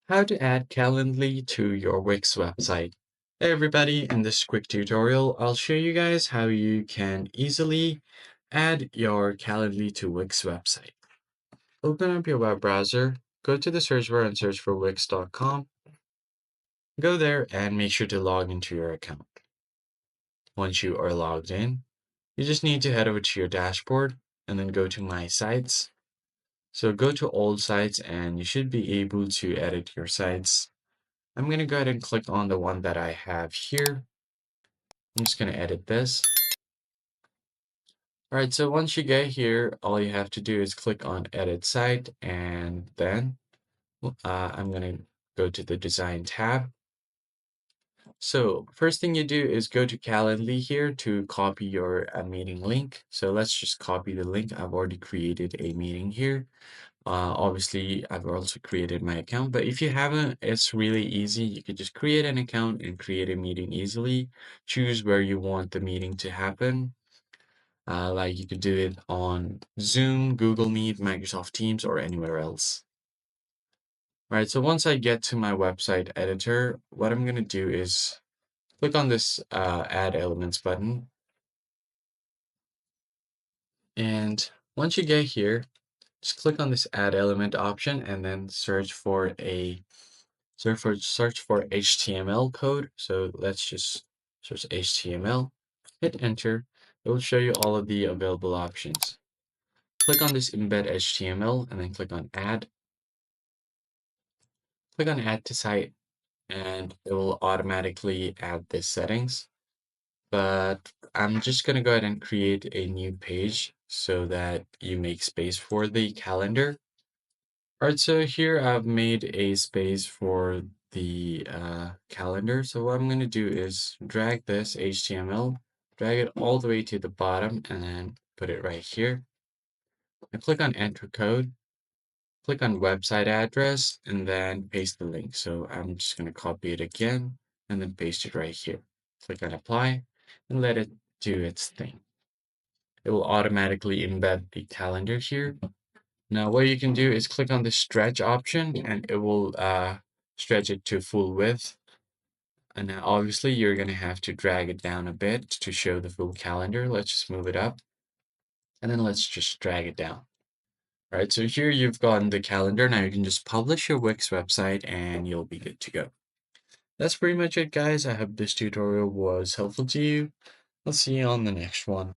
How to add Calendly to your Wix website. Hey everybody, in this quick tutorial, I'll show you guys how you can easily add your Calendly to Wix website. Open up your web browser, go to the search bar and search for wix.com. Go there and make sure to log into your account. Once you are logged in, you just need to head over to your dashboard and then go to My Sites. So go to All Sites and you should be able to edit your sites. I'm going to go ahead and click on the one that I have here. I'm just going to edit this. All right, so once you get here, all you have to do is click on Edit Site, and then I'm going to go to the Design tab. So first thing you do is go to Calendly here to copy your meeting link. So let's just copy the link. I've already created a meeting here. Obviously, I've also created my account, but if you haven't, it's really easy. You could just create an account and create a meeting easily. Choose where you want the meeting to happen. Like you could do it on Zoom, Google Meet, Microsoft Teams, or anywhere else. All right, so once I get to my website editor, what I'm going to do is click on this Add Elements button. And once you get here, just click on this Add Element option and then search for HTML code. So let's just search HTML, hit enter. It will show you all of the available options. Click on this embed HTML and then click on add. Click on add to site and it will automatically add the settings. But I'm just going to go ahead and create a new page so that you make space for the calendar. All right, so here I've made a space for the calendar. So what I'm going to do is drag this HTML, drag it all the way to the bottom, and then put it right here. And click on enter code, click on website address, and then paste the link. So I'm just going to copy it again and then paste it right here. Click on apply and let it do its thing. It will automatically embed the calendar here. Now what you can do is click on the stretch option and it will stretch it to full width. And now obviously you're going to have to drag it down a bit to show the full calendar. Let's just move it up and then let's just drag it down. All right, so here you've gotten the calendar. Now you can just publish your Wix website and you'll be good to go. That's pretty much it, guys. I hope this tutorial was helpful to you. I'll see you on the next one.